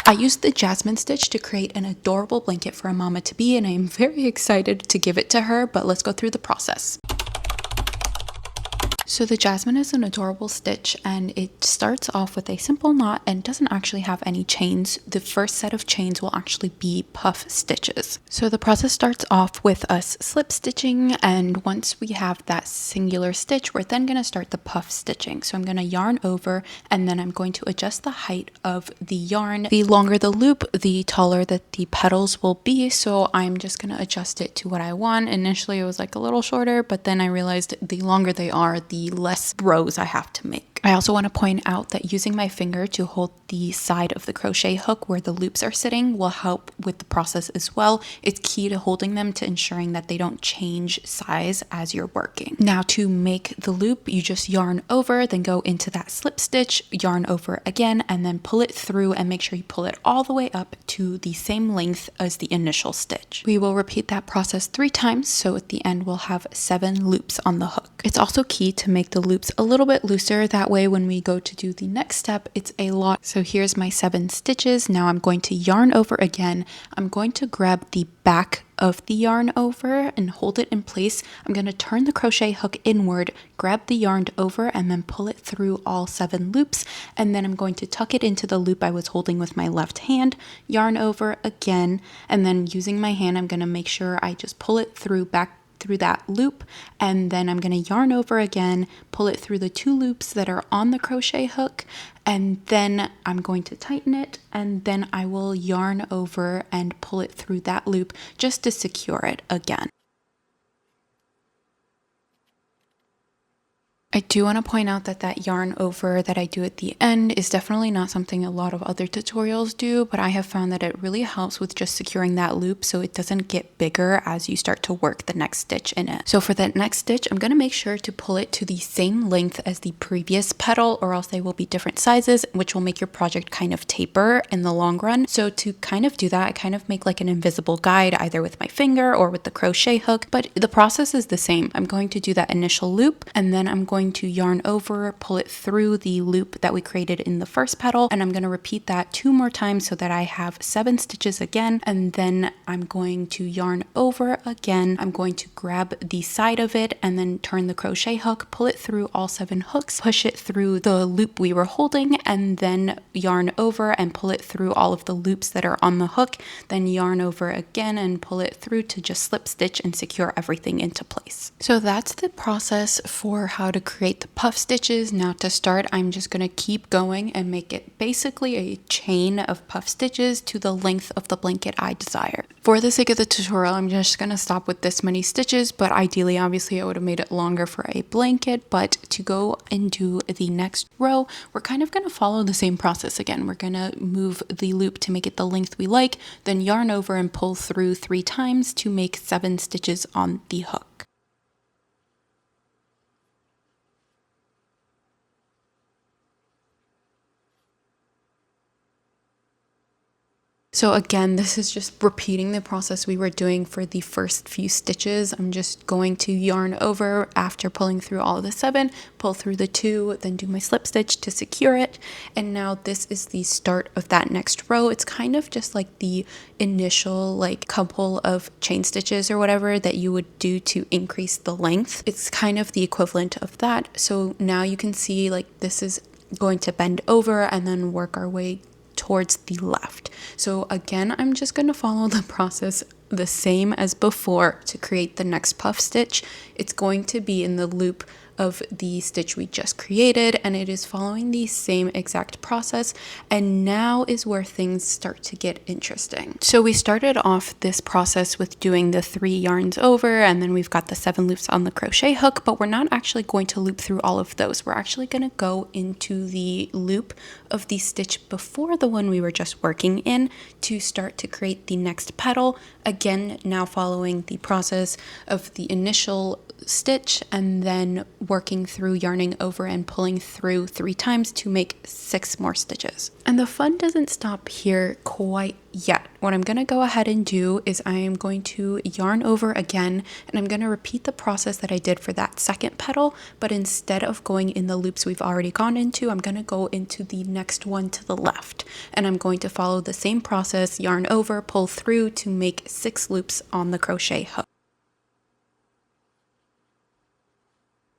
I used the Jasmine stitch to create an adorable blanket for a mama-to-be, and I am very excited to give it to her, but let's go through the process. So the Jasmine is an adorable stitch, and it starts off with a simple knot and doesn't actually have any chains. The first set of chains will actually be puff stitches. So the process starts off with us slip stitching, and once we have that singular stitch, we're then going to start the puff stitching. So I'm going to yarn over, and then I'm going to adjust the height of the yarn. The longer the loop, the taller that the petals will be, so I'm just going to adjust it to what I want. Initially it was like a little shorter, but then I realized the longer they are, the less rows I have to make. I also want to point out that using my finger to hold the side of the crochet hook where the loops are sitting will help with the process as well. It's key to holding them to ensuring that they don't change size as you're working. Now to make the loop, you just yarn over, then go into that slip stitch, yarn over again, and then pull it through and make sure you pull it all the way up to the same length as the initial stitch. We will repeat that process 3 times, so at the end we'll have 7 loops on the hook. It's also key to make the loops a little bit looser, that way when we go to do the next step, it's a lot. So here's my 7 stitches. Now I'm going to yarn over again. I'm going to grab the back of the yarn over and hold it in place. I'm going to turn the crochet hook inward, grab the yarn over, and then pull it through all 7 loops, and then I'm going to tuck it into the loop I was holding with my left hand, yarn over again, and then using my hand I'm going to make sure I just pull it through back through that loop, and then I'm going to yarn over again, pull it through the 2 loops that are on the crochet hook, and then I'm going to tighten it, and then I will yarn over and pull it through that loop just to secure it again. I do want to point out that that yarn over that I do at the end is definitely not something a lot of other tutorials do, but I have found that it really helps with just securing that loop so it doesn't get bigger as you start to work the next stitch in it. So for that next stitch, I'm going to make sure to pull it to the same length as the previous petal, or else they will be different sizes, which will make your project kind of taper in the long run. So to kind of do that, I kind of make like an invisible guide either with my finger or with the crochet hook, but the process is the same. I'm going to do that initial loop, and then I'm going to yarn over, pull it through the loop that we created in the first petal, and I'm going to repeat that 2 more times so that I have 7 stitches again, and then I'm going to yarn over again. I'm going to grab the side of it and then turn the crochet hook, pull it through all 7 hooks, push it through the loop we were holding, and then yarn over and pull it through all of the loops that are on the hook, then yarn over again and pull it through to just slip stitch and secure everything into place. So that's the process for how to create the puff stitches. Now to start, I'm just going to keep going and make it basically a chain of puff stitches to the length of the blanket I desire. For the sake of the tutorial, I'm just going to stop with this many stitches, but ideally, obviously, I would have made it longer for a blanket. But to go and do the next row, we're kind of going to follow the same process again. We're going to move the loop to make it the length we like, then yarn over and pull through 3 times to make 7 stitches on the hook. So again, this is just repeating the process we were doing for the first few stitches. I'm just going to yarn over after pulling through all of the 7, pull through the 2, then do my slip stitch to secure it. And now this is the start of that next row. It's kind of just like the initial like couple of chain stitches or whatever that you would do to increase the length. It's kind of the equivalent of that. So now you can see like this is going to bend over and then work our way towards the left. So again, I'm just going to follow the process the same as before to create the next puff stitch. It's going to be in the loop of the stitch we just created, and it is following the same exact process. And now is where things start to get interesting. So we started off this process with doing the 3 yarns over, and then we've got the 7 loops on the crochet hook, but we're not actually going to loop through all of those. We're actually going to go into the loop of the stitch before the one we were just working in to start to create the next petal. Again, now following the process of the initial stitch, and then working through yarning over and pulling through 3 times to make 6 more stitches. And the fun doesn't stop here quite yet. What I'm going to go ahead and do is I am going to yarn over again, and I'm going to repeat the process that I did for that second petal, but instead of going in the loops we've already gone into, I'm going to go into the next one to the left, and I'm going to follow the same process, yarn over, pull through to make 6 loops on the crochet hook.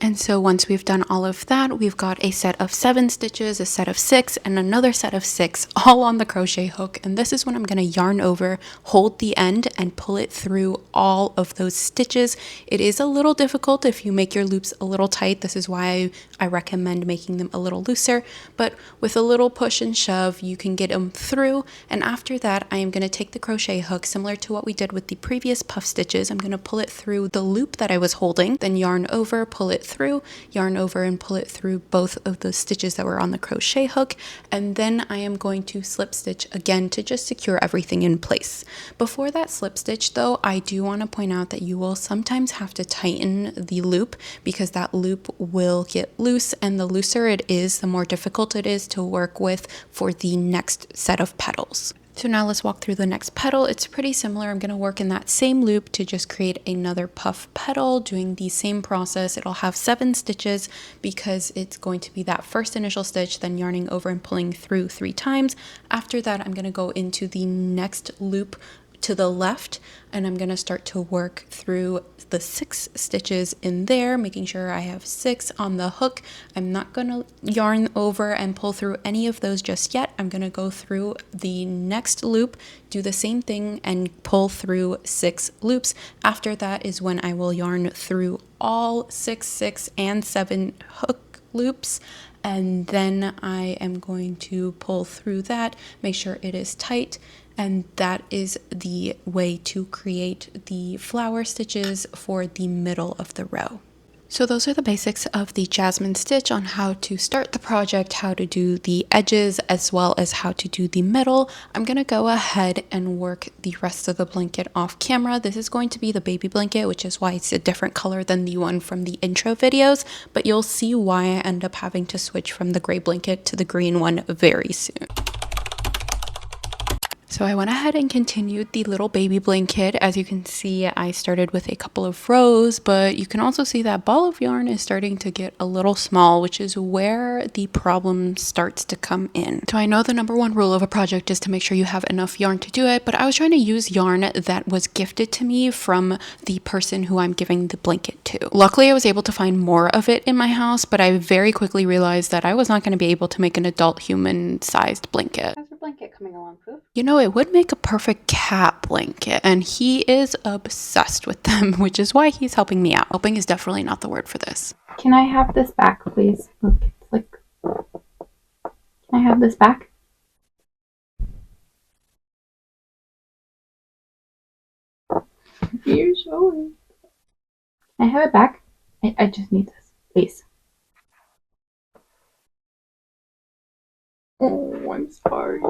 And so once we've done all of that, we've got a set of 7 stitches, a set of 6, and another set of 6, all on the crochet hook. And this is when I'm going to yarn over, hold the end, and pull it through all of those stitches. It is a little difficult if you make your loops a little tight. This is why I recommend making them a little looser. But with a little push and shove, you can get them through. And after that, I am going to take the crochet hook, similar to what we did with the previous puff stitches. I'm going to pull it through the loop that I was holding, then yarn over, pull it through, yarn over and pull it through both of the stitches that were on the crochet hook, and then I am going to slip stitch again to just secure everything in place. Before that slip stitch though, I do want to point out that you will sometimes have to tighten the loop because that loop will get loose, and the looser it is, the more difficult it is to work with for the next set of petals. So now let's walk through the next petal. It's pretty similar. I'm going to work in that same loop to just create another puff petal, doing the same process. It'll have 7 stitches because it's going to be that first initial stitch, then yarning over and pulling through 3 times. After that, I'm going to go into the next loop to the left, and I'm going to start to work through the 6 stitches in there, making sure I have 6 on the hook. I'm not going to yarn over and pull through any of those just yet. I'm going to go through the next loop, do the same thing, and pull through 6 loops. After that is when I will yarn through all 6, 6, and 7 hook loops, and then I am going to pull through that, make sure it is tight, and that is the way to create the flower stitches for the middle of the row. So those are the basics of the Jasmine stitch on how to start the project, how to do the edges, as well as how to do the middle. I'm going to go ahead and work the rest of the blanket off camera. This is going to be the baby blanket, which is why it's a different color than the one from the intro videos, but you'll see why I end up having to switch from the gray blanket to the green one very soon. So I went ahead and continued the little baby blanket. As you can see, I started with a couple of rows, but you can also see that ball of yarn is starting to get a little small, which is where the problem starts to come in. So I know the #1 rule of a project is to make sure you have enough yarn to do it, but I was trying to use yarn that was gifted to me from the person who I'm giving the blanket to. Luckily, I was able to find more of it in my house, but I very quickly realized that I was not going to be able to make an adult human-sized blanket. How's your blanket coming along, Poof? You know, it would make a perfect cat blanket, and he is obsessed with them, which is why he's helping me out. Helping is definitely not the word for this. Can I have this back, please? Look, it's like... Can I have this back? You're showing. Can I have it back? I just need this, please. Oh, I'm sorry.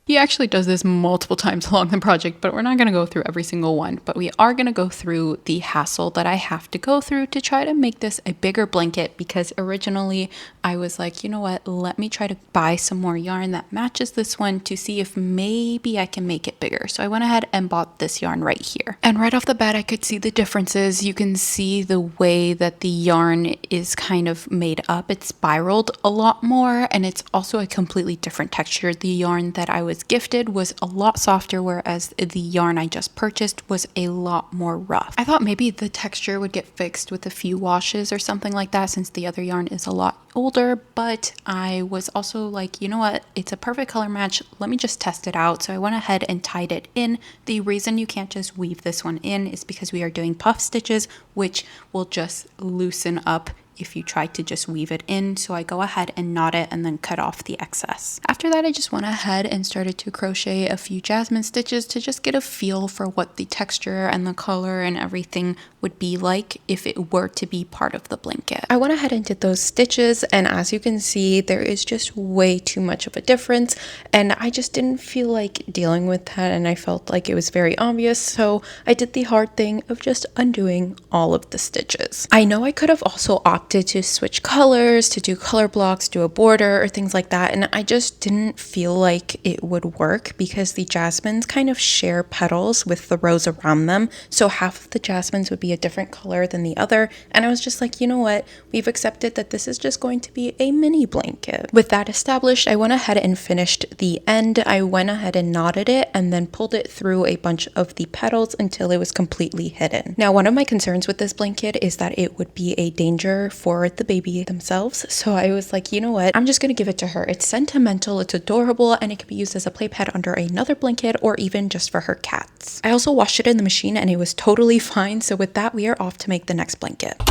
He actually does this multiple times along the project, but we're not going to go through every single one. But we are going to go through the hassle that I have to go through to try to make this a bigger blanket, because originally I was like, you know what, let me try to buy some more yarn that matches this one to see if maybe I can make it bigger. So I went ahead and bought this yarn right here. And right off the bat, I could see the differences. You can see the way that the yarn is kind of made up. It's spiraled a lot more, and it's also a completely different texture. The yarn that I was gifted was a lot softer, whereas the yarn I just purchased was a lot more rough. I thought maybe the texture would get fixed with a few washes or something like that, since the other yarn is a lot older, but I was also like, you know what, it's a perfect color match, let me just test it out. So I went ahead and tied it in. The reason you can't just weave this one in is because we are doing puff stitches, which will just loosen up if you try to just weave it in. So I go ahead and knot it and then cut off the excess. After that, I just went ahead and started to crochet a few jasmine stitches to just get a feel for what the texture and the color and everything would be like if it were to be part of the blanket. I went ahead and did those stitches, and as you can see, there is just way too much of a difference, and I just didn't feel like dealing with that, and I felt like it was very obvious, so I did the hard thing of just undoing all of the stitches. I know I could have also opted to switch colors, to do color blocks, do a border or things like that, and I just didn't feel like it would work because the jasmines kind of share petals with the rose around them, so half of the jasmines would be a different color than the other, and I was just like, you know what, we've accepted that this is just going to be a mini blanket. With that established, I went ahead and finished the end. I went ahead and knotted it and then pulled it through a bunch of the petals until it was completely hidden. Now, one of my concerns with this blanket is that it would be a danger for the baby themselves, so I was like, you know what, I'm just gonna give it to her. It's sentimental, it's adorable, and it can be used as a play pad under another blanket or even just for her cats. I also washed it in the machine and it was totally fine, so with that, we are off to make the next blanket.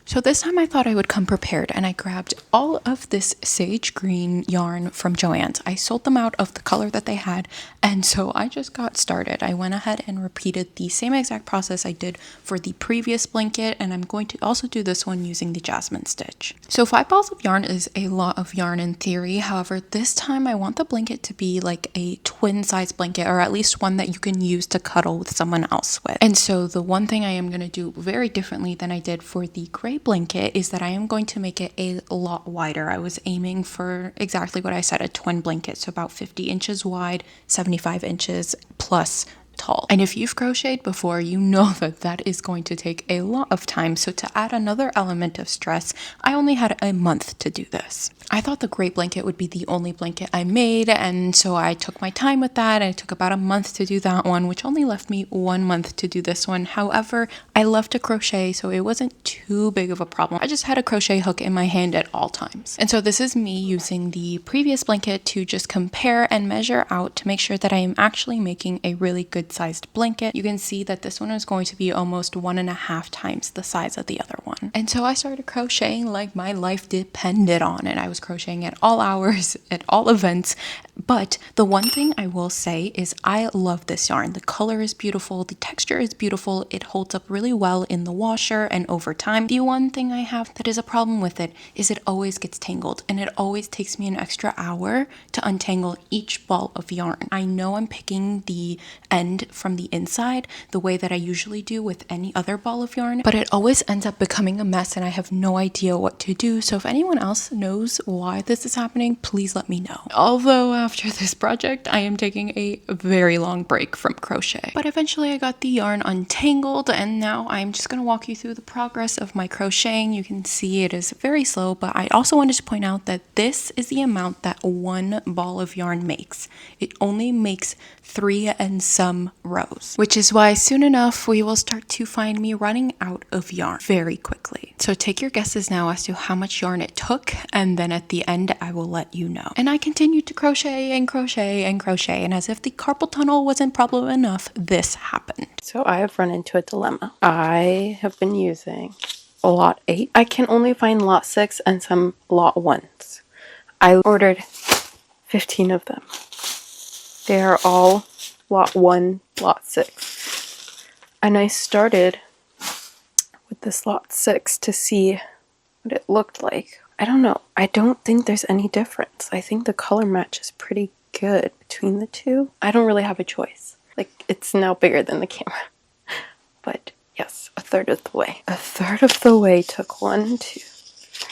So this time I thought I would come prepared, and I grabbed all of this sage green yarn from Joann's. I sold them out of the color that they had, and so I just got started. I went ahead and repeated the same exact process I did for the previous blanket, and I'm going to also do this one using the jasmine stitch. So 5 balls of yarn is a lot of yarn in theory. However, this time I want the blanket to be like a twin size blanket, or at least one that you can use to cuddle with someone else with. And so the one thing I am going to do very differently than I did for the gray blanket is that I am going to make it a lot wider. I was aiming for exactly what I said, a twin blanket, so about 50 inches wide, 75 inches plus tall. And if you've crocheted before, you know that that is going to take a lot of time. So to add another element of stress, I only had a month to do this. I thought the gray blanket would be the only blanket I made, and so I took my time with that. I took about a month to do that one, which only left me 1 month to do this one. However, I love to crochet, so it wasn't too big of a problem. I just had a crochet hook in my hand at all times. And so this is me using the previous blanket to just compare and measure out to make sure that I am actually making a really good sized blanket. You can see that this one is going to be almost 1.5 times the size of the other one. And so I started crocheting like my life depended on it. I was crocheting at all hours, at all events. But the one thing I will say is I love this yarn. The color is beautiful, the texture is beautiful, it holds up really well in the washer and over time. The one thing I have that is a problem with it is it always gets tangled, and it always takes me an extra hour to untangle each ball of yarn. I know I'm picking the end from the inside the way that I usually do with any other ball of yarn, but it always ends up becoming a mess and I have no idea what to do. So if anyone else knows why this is happening, please let me know. Although after this project, I am taking a very long break from crochet. But eventually I got the yarn untangled, and now I'm just going to walk you through the progress of my crocheting. You can see it is very slow, but I also wanted to point out that this is the amount that one ball of yarn makes. It only makes 3 and some rows, which is why soon enough we will start to find me running out of yarn very quickly. So take your guesses now as to how much yarn it took, and then at the end I will let you know. And I continued to crochet and crochet and crochet, and as if the carpal tunnel wasn't problem enough, this happened. So I have run into a dilemma. I have been using lot 8. I can only find lot 6 and some lot 1s. I ordered 15 of them. They are all lot 1, lot 6. And I started with this lot 6 to see what it looked like. I don't know. I don't think there's any difference. I think the color match is pretty good between the two. I don't really have a choice. Like, it's now bigger than the camera. But yes, a third of the way. A third of the way took 1, 2, 3,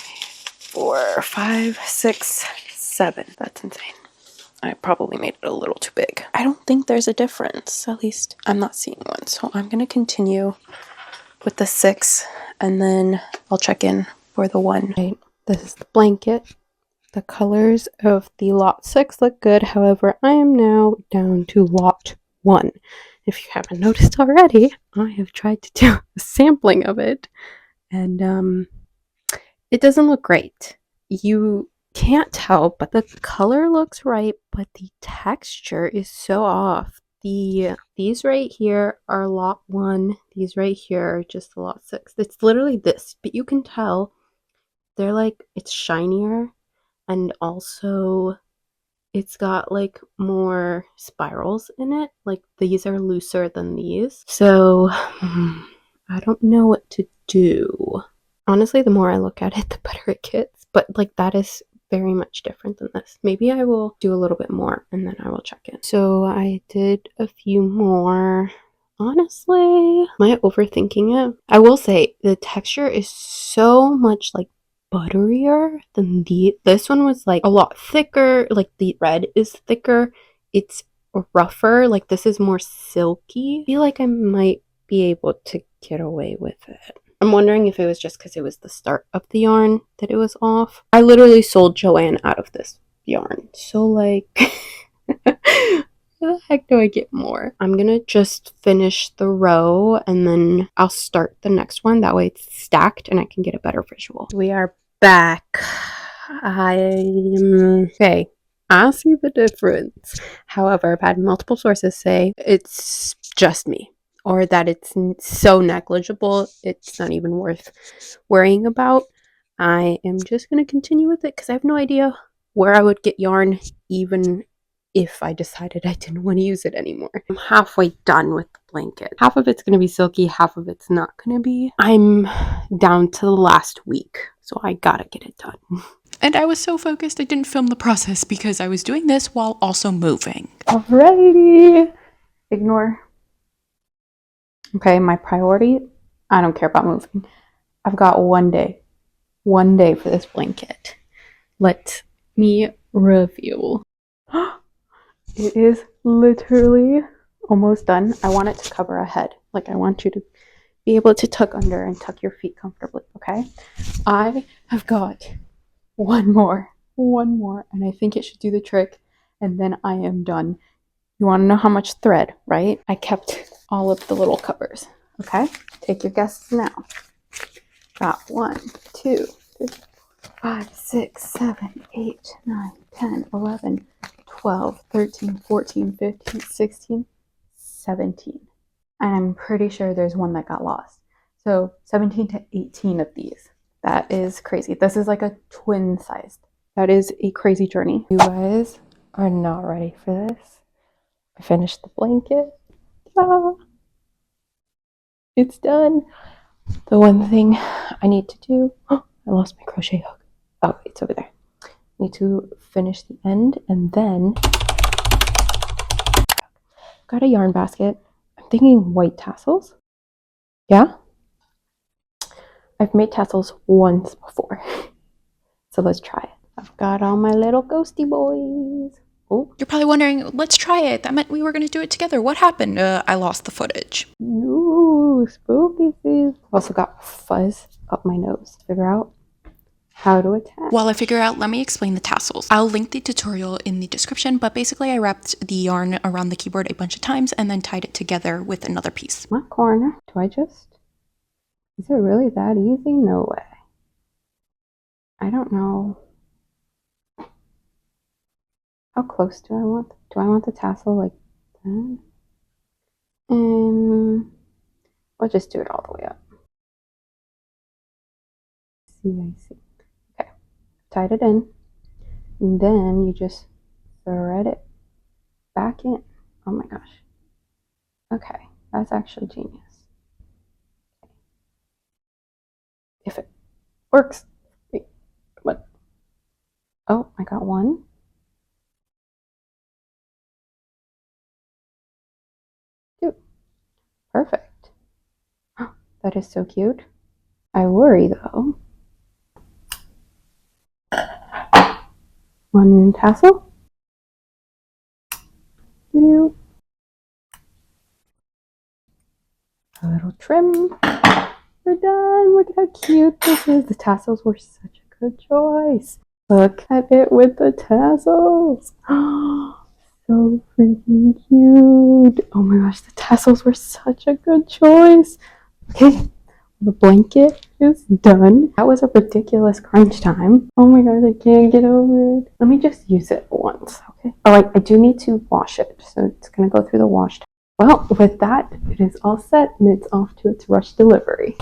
4, 5, 6, 7. That's insane. I probably made it a little too big. I don't think there's a difference. At least I'm not seeing one. So I'm going to continue with the 6, and then I'll check in for the 1. Right. This is the blanket. The colors of the lot 6 look good. However, I am now down to lot 1. If you haven't noticed already, I have tried to do a sampling of it, and it doesn't look great. You can't tell, but the color looks right, but the texture is so off. These right here are lot 1. These right here are just lot 6. It's literally this, but you can tell they're like, it's shinier, and also it's got like more spirals in it. Like these are looser than these. So I don't know what to do. Honestly, the more I look at it, the better it gets. But like that is very much different than this. Maybe I will do a little bit more and then I will check in. So I did a few more. Honestly, am I overthinking it? I will say the texture is so much like butterier than this one was like a lot thicker. Like the red is thicker. It's rougher. Like this is more silky. I feel like I might be able to get away with it. I'm wondering if it was just because it was the start of the yarn that it was off. I literally sold Joanne out of this yarn. So like how the heck do I get more? I'm gonna just finish the row and then I'll start the next one. That way it's stacked and I can get a better visual. We are back. Okay. I see the difference. However, I've had multiple sources say it's just me, or that it's so negligible it's not even worth worrying about. I am just going to continue with it because I have no idea where I would get yarn even if I decided I didn't want to use it anymore. I'm halfway done with the blanket. Half of it's going to be silky, half of it's not going to be. I'm down to the last week, so I gotta get it done. And I was so focused I didn't film the process because I was doing this while also moving. Alrighty. Ignore. Okay, my priority, I don't care about moving. I've got one day for this blanket. Let me review. It is literally almost done. I want it to cover a head. Like I want you to be able to tuck under and tuck your feet comfortably, okay? I have got one more, and I think it should do the trick, and then I am done. You want to know how much thread, right? I kept all of the little covers, okay? Take your guesses now. Got 1, 2, 3, 5, 6, 7, 8, 9, 10, 11, 12, 13, 14, 15, 16, 17. And I'm pretty sure there's one that got lost. So 17 to 18 of these. That is crazy. This is like a twin sized. That is a crazy journey. You guys are not ready for this. I finished the blanket. Ah, it's done. The one thing I need to do, I lost my crochet hook. Oh, it's over there. I need to finish the end and then got a yarn basket. I'm thinking white tassels. Yeah? I've made tassels once before. So let's try it. I've got all my little ghosty boys. Oh. You're probably wondering, let's try it. That meant we were going to do it together. What happened? I lost the footage. Ooh, spooky season. Also got fuzz up my nose. Figure out how to attach. While I figure out, let me explain the tassels. I'll link the tutorial in the description, but basically I wrapped the yarn around the keyboard a bunch of times and then tied it together with another piece. My corner. Do I just... Is it really that easy? No way. I don't know. How close do I want? Do I want the tassel like that? We'll just do it all the way up. I see. Okay. Tied it in. And then you just thread it back in. Oh my gosh. Okay. That's actually genius. If it works. Wait, what? Oh, I got one. Two. Perfect. That is so cute. I worry though. One tassel. A little trim. We're done. Look at how cute this is. The tassels were such a good choice. Look at it with the tassels. So freaking cute. Oh my gosh, the tassels were such a good choice. Okay, The blanket is done. That was a ridiculous crunch time. Oh my god, I can't get over it. Let me just use it once, okay? Oh, I do need to wash it, so it's gonna go through the wash. Well, with that, it is all set and it's off to its rush delivery.